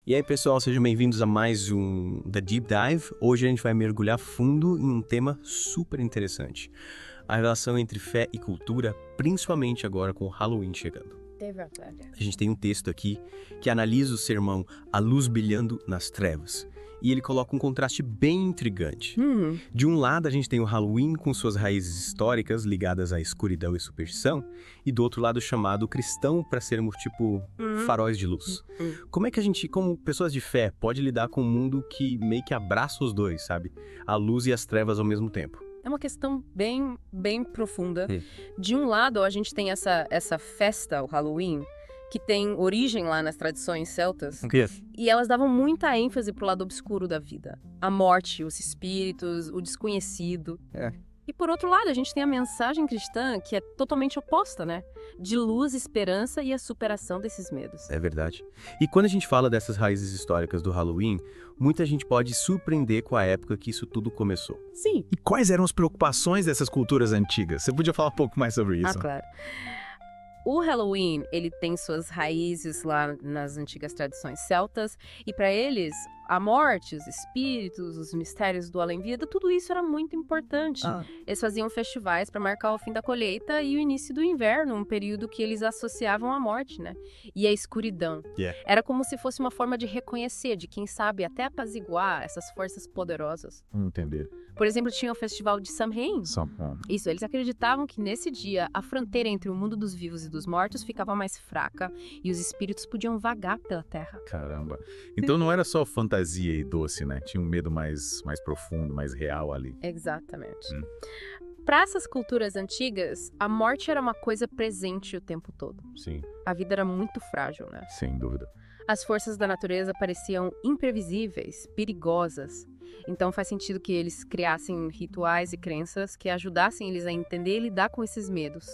E aí, pessoal, sejam bem-vindos a mais um The Deep Dive. Hoje a gente vai mergulhar fundo em um tema super interessante. A relação entre fé e cultura, principalmente agora com o Halloween chegando. A gente tem um texto aqui que analisa o sermão A Luz Brilhando nas Trevas. E ele coloca um contraste bem intrigante. De um lado, a gente tem o Halloween com suas raízes históricas ligadas à escuridão e superstição, e do outro lado, chamado cristão para sermos tipo faróis de luz. Como é que a gente, como pessoas de fé, pode lidar com um mundo que meio que abraça os dois, sabe? A luz e as trevas ao mesmo tempo? É uma questão bem profunda. De um lado, a gente tem essa festa, o Halloween, que tem origem lá nas tradições celtas. E elas davam muita ênfase pro lado obscuro da vida. A morte, os espíritos, o desconhecido. E por outro lado, a gente tem a mensagem cristã, que é totalmente oposta, né? De luz, esperança e a superação desses medos. É verdade. E quando a gente fala dessas raízes históricas do Halloween, muita gente pode surpreender com a época que isso tudo começou. Sim. E quais eram as preocupações dessas culturas antigas? Você podia falar um pouco mais sobre isso? Ah, claro. O Halloween, ele tem suas raízes lá nas antigas tradições celtas, e para eles, a morte, os espíritos, os mistérios do além-vida, tudo isso era muito importante. Eles faziam festivais para marcar o fim da colheita e o início do inverno, um período que eles associavam à morte, né? E à escuridão. Era como se fosse uma forma de reconhecer, de quem sabe até apaziguar essas forças poderosas. Entender. Por exemplo, tinha o festival de Samhain. Isso, eles acreditavam que nesse dia a fronteira entre o mundo dos vivos e dos mortos ficava mais fraca e os espíritos podiam vagar pela terra. Caramba. Então não era só fantasia e doce, né? Tinha um medo mais profundo, mais real ali. Exatamente. Para essas culturas antigas, a morte era uma coisa presente o tempo todo. Sim. A vida era muito frágil, né? Sem dúvida. As forças da natureza pareciam imprevisíveis, perigosas. Então faz sentido que eles criassem rituais e crenças que ajudassem eles a entender e lidar com esses medos.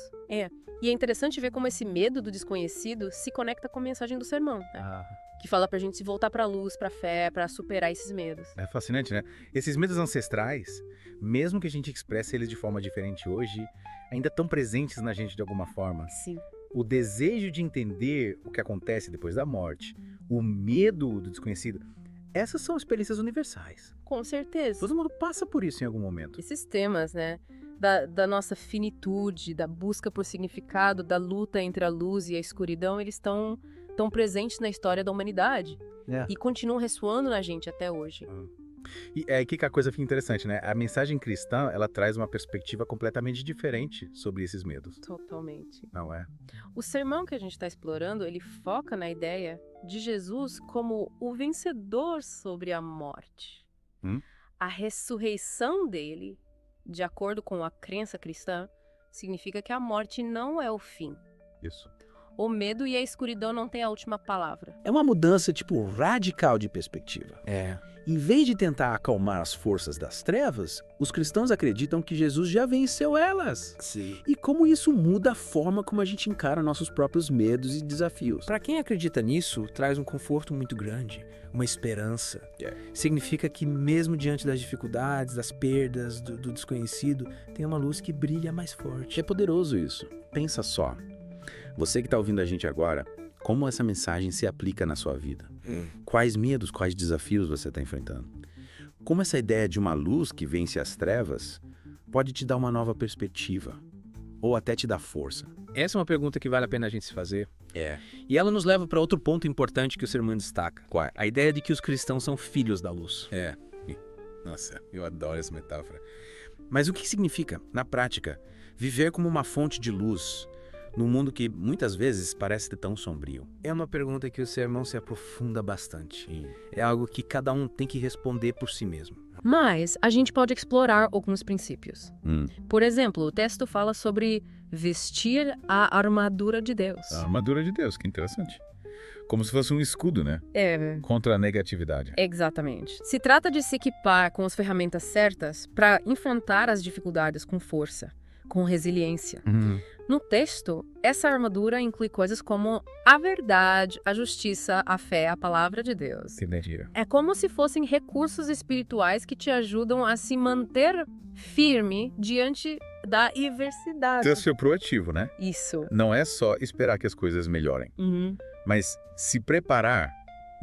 E é interessante ver como esse medo do desconhecido se conecta com a mensagem do sermão, né? Que fala pra gente se voltar pra luz, pra fé, pra superar esses medos. É fascinante, né? Esses medos ancestrais, mesmo que a gente expresse eles de forma diferente hoje, ainda estão presentes na gente de alguma forma. Sim. O desejo de entender o que acontece depois da morte, o medo do desconhecido, essas são experiências universais. Com certeza. Todo mundo passa por isso em algum momento. Esses temas, né? Da nossa finitude, da busca por significado, da luta entre a luz e a escuridão, eles estão presentes na história da humanidade. E continuam ressoando na gente até hoje. E é aqui que a coisa fica interessante, né? A mensagem cristã, ela traz uma perspectiva completamente diferente sobre esses medos. Totalmente. Não é? O sermão que a gente está explorando, ele foca na ideia de Jesus como o vencedor sobre a morte. A ressurreição dele, de acordo com a crença cristã, significa que a morte não é o fim. Isso. O medo e a escuridão não têm a última palavra. É uma mudança, radical de perspectiva. Em vez de tentar acalmar as forças das trevas, os cristãos acreditam que Jesus já venceu elas. Sim. E como isso muda a forma como a gente encara nossos próprios medos e desafios. Para quem acredita nisso, traz um conforto muito grande, uma esperança. Significa que mesmo diante das dificuldades, das perdas, do desconhecido, tem uma luz que brilha mais forte. É poderoso isso. Pensa só. Você que está ouvindo a gente agora, como essa mensagem se aplica na sua vida? Quais medos, quais desafios você está enfrentando? Como essa ideia de uma luz que vence as trevas pode te dar uma nova perspectiva? Ou até te dar força? Essa é uma pergunta que vale a pena a gente se fazer. É. E ela nos leva para outro ponto importante que o sermão destaca. Qual? A ideia de que os cristãos são filhos da luz. Nossa, eu adoro essa metáfora. Mas o que significa, na prática, viver como uma fonte de luz num mundo que muitas vezes parece tão sombrio? É uma pergunta que o sermão se aprofunda bastante. É algo que cada um tem que responder por si mesmo. Mas a gente pode explorar alguns princípios. Por exemplo, o texto fala sobre vestir a armadura de Deus. A armadura de Deus, que interessante. Como se fosse um escudo, né? Contra a negatividade. Exatamente. Se trata de se equipar com as ferramentas certas para enfrentar as dificuldades com força, com resiliência. No texto, essa armadura inclui coisas como a verdade, a justiça, a fé, a palavra de Deus. Entendi. É como se fossem recursos espirituais que te ajudam a se manter firme diante da adversidade. Ter ser proativo, né? Isso. Não é só esperar que as coisas melhorem, mas se preparar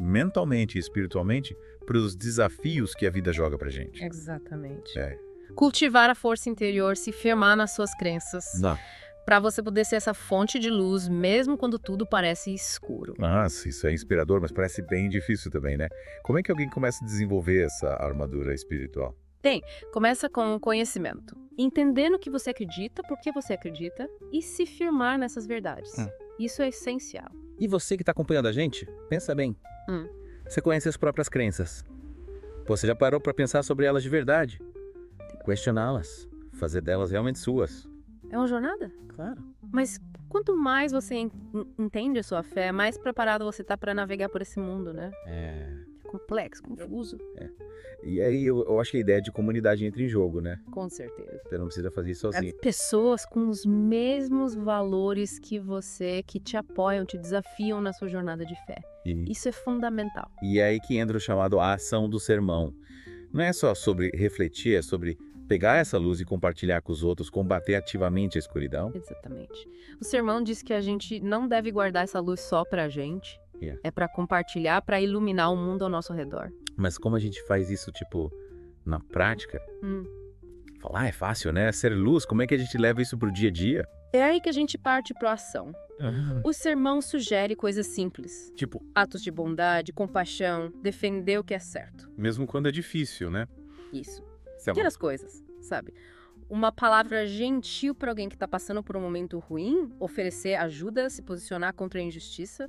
mentalmente e espiritualmente para os desafios que a vida joga pra gente. Exatamente. É. Cultivar a força interior, se firmar nas suas crenças, Não. para você poder ser essa fonte de luz, mesmo quando tudo parece escuro. Nossa, isso é inspirador, mas parece bem difícil também, né? Como é que alguém começa a desenvolver essa armadura espiritual? Começa com o conhecimento. Entender no que você acredita, por que você acredita, e se firmar nessas verdades. Isso é essencial. E você que está acompanhando a gente, pensa bem. Você conhece as próprias crenças. Você já parou para pensar sobre elas de verdade? Questioná-las, fazer delas realmente suas. É uma jornada? Claro. Mas quanto mais você entende a sua fé, mais preparado você tá para navegar por esse mundo, né? É. Complexo, confuso. E aí eu acho que a ideia de comunidade entra em jogo, né? Com certeza. Você não precisa fazer isso sozinho. As pessoas com os mesmos valores que você, que te apoiam, te desafiam na sua jornada de fé. Isso é fundamental. E é aí que entra o chamado a ação do sermão. Não é só sobre refletir, é sobre pegar essa luz e compartilhar com os outros, combater ativamente a escuridão. Exatamente. O sermão diz que a gente não deve guardar essa luz só pra gente. É pra compartilhar, pra iluminar o mundo ao nosso redor. Mas como a gente faz isso, tipo, na prática? Falar é fácil, né? Ser luz, como é que a gente leva isso pro dia a dia? É aí que a gente parte pra ação. O sermão sugere coisas simples. Tipo, Atos de bondade, compaixão, defender o que é certo. mesmo quando é difícil, né? Isso. Isso é Pequenas coisas, sabe? Uma palavra gentil pra alguém que tá passando por um momento ruim, oferecer ajuda, se posicionar contra a injustiça.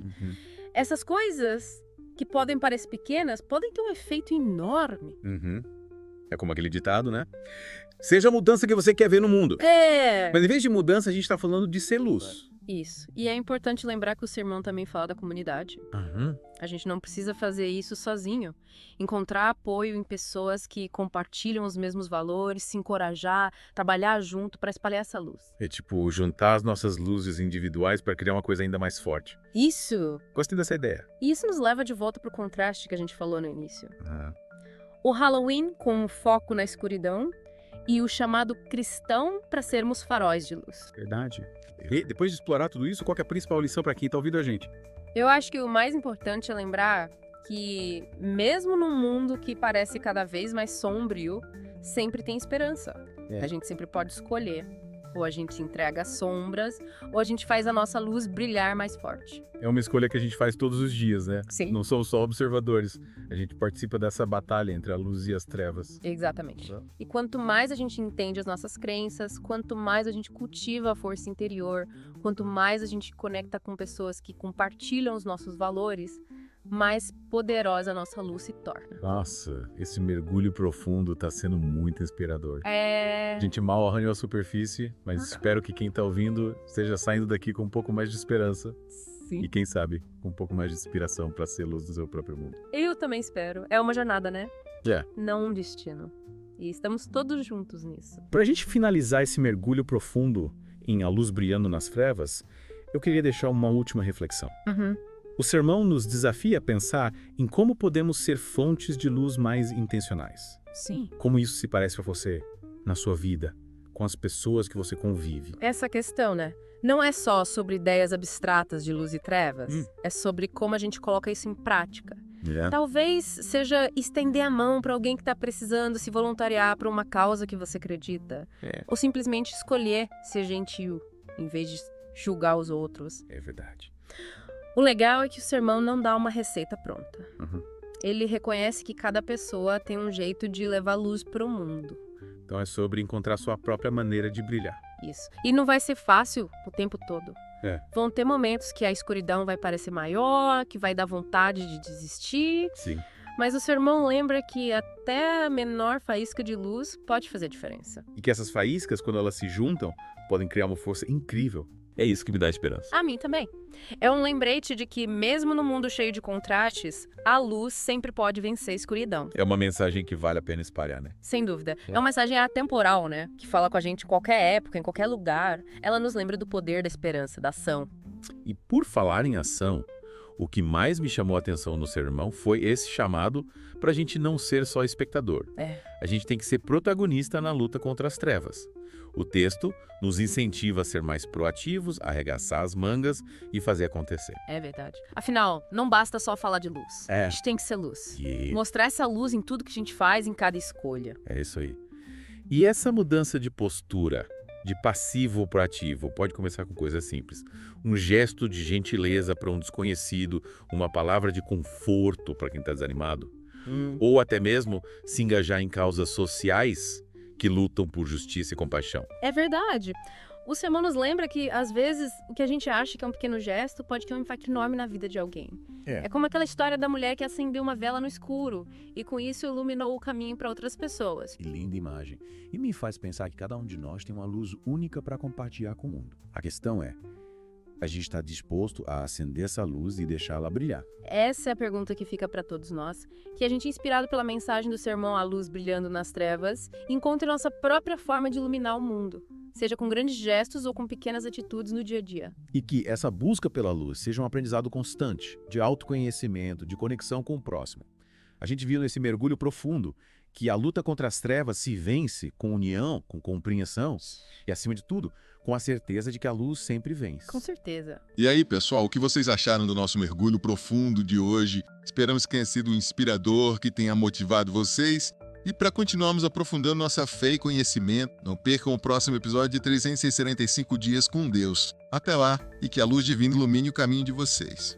Essas coisas que podem parecer pequenas, podem ter um efeito enorme. É como aquele ditado, né? Seja a mudança que você quer ver no mundo. Mas em vez de mudança, a gente tá falando de ser luz. Isso. E é importante lembrar que o sermão também fala da comunidade. A gente não precisa fazer isso sozinho. Encontrar apoio em pessoas que compartilham os mesmos valores, se encorajar, trabalhar junto para espalhar essa luz. É tipo, juntar as nossas luzes individuais para criar uma coisa ainda mais forte. Isso! Gostei dessa ideia. E isso nos leva de volta pro contraste que a gente falou no início. O Halloween com foco na escuridão e o chamado cristão para sermos faróis de luz. Verdade. E depois de explorar tudo isso, qual que é a principal lição para quem tá ouvindo a gente? Eu acho que o mais importante é lembrar que, mesmo num mundo que parece cada vez mais sombrio, sempre tem esperança. A gente sempre pode escolher. Ou a gente entrega as sombras, ou a gente faz a nossa luz brilhar mais forte. É uma escolha que a gente faz todos os dias, né? Sim. Não somos só observadores. A gente participa dessa batalha entre a luz e as trevas. Exatamente. E quanto mais a gente entende as nossas crenças, quanto mais a gente cultiva a força interior, quanto mais a gente conecta com pessoas que compartilham os nossos valores, mais poderosa a nossa luz se torna. Nossa, esse mergulho profundo tá sendo muito inspirador. É... A gente mal arranhou a superfície, mas espero que quem tá ouvindo esteja saindo daqui com um pouco mais de esperança. Sim. E quem sabe, com um pouco mais de inspiração para ser luz do seu próprio mundo. Eu também espero. É uma jornada, né? É. Não um destino. E estamos todos juntos nisso. Pra gente finalizar esse mergulho profundo em A Luz Brilhando nas Trevas, eu queria deixar uma última reflexão. O sermão nos desafia a pensar em como podemos ser fontes de luz mais intencionais. Sim. Como isso se parece para você na sua vida, com as pessoas que você convive. Essa questão, né? Não é só sobre ideias abstratas de luz e trevas. É sobre como a gente coloca isso em prática. Talvez seja estender a mão para alguém que está precisando se voluntariar para uma causa que você acredita. Ou simplesmente escolher ser gentil, em vez de julgar os outros. É verdade. O legal é que o sermão não dá uma receita pronta. Ele reconhece que cada pessoa tem um jeito de levar luz para o mundo. Então é sobre encontrar sua própria maneira de brilhar. Isso. E não vai ser fácil o tempo todo. Vão ter momentos que a escuridão vai parecer maior, que vai dar vontade de desistir. Sim. Mas o sermão lembra que até a menor faísca de luz pode fazer diferença. E que essas faíscas, quando elas se juntam, podem criar uma força incrível. É isso que me dá esperança. A mim também. É um lembrete de que, mesmo no mundo cheio de contrastes, a luz sempre pode vencer a escuridão. É uma mensagem que vale a pena espalhar, né? Sem dúvida. É uma mensagem atemporal, né? Que fala com a gente em qualquer época, em qualquer lugar. Ela nos lembra do poder da esperança, da ação. E por falar em ação, O que mais me chamou a atenção no sermão foi esse chamado para a gente não ser só espectador. A gente tem que ser protagonista na luta contra as trevas. O texto nos incentiva a ser mais proativos, arregaçar as mangas e fazer acontecer. É verdade. Afinal, não basta só falar de luz. É. A gente tem que ser luz. E Mostrar essa luz em tudo que a gente faz, em cada escolha. é isso aí. E essa mudança de postura, de passivo para ativo, pode começar com coisas simples. Um gesto de gentileza para um desconhecido, uma palavra de conforto para quem está desanimado. Ou até mesmo se engajar em causas sociais que lutam por justiça e compaixão. É verdade. O sermão nos lembra que, às vezes, o que a gente acha que é um pequeno gesto pode ter um impacto enorme na vida de alguém. É como aquela história da mulher que acendeu uma vela no escuro e, com isso, iluminou o caminho para outras pessoas. Que linda imagem. E me faz pensar que cada um de nós tem uma luz única para compartilhar com o mundo. A questão é, a gente está disposto a acender essa luz e deixá-la brilhar? Essa é a pergunta que fica para todos nós, que a gente, inspirado pela mensagem do sermão A Luz Brilhando nas Trevas, encontre nossa própria forma de iluminar o mundo, seja com grandes gestos ou com pequenas atitudes no dia a dia. E que essa busca pela luz seja um aprendizado constante, de autoconhecimento, de conexão com o próximo. A gente viu nesse mergulho profundo que a luta contra as trevas se vence com união, com compreensão e, acima de tudo, com a certeza de que a luz sempre vence. Com certeza. E aí, pessoal, o que vocês acharam do nosso mergulho profundo de hoje? Esperamos que tenha sido inspirador, que tenha motivado vocês. E para continuarmos aprofundando nossa fé e conhecimento, não percam o próximo episódio de 365 Dias com Deus. Até lá, e que a luz divina ilumine o caminho de vocês.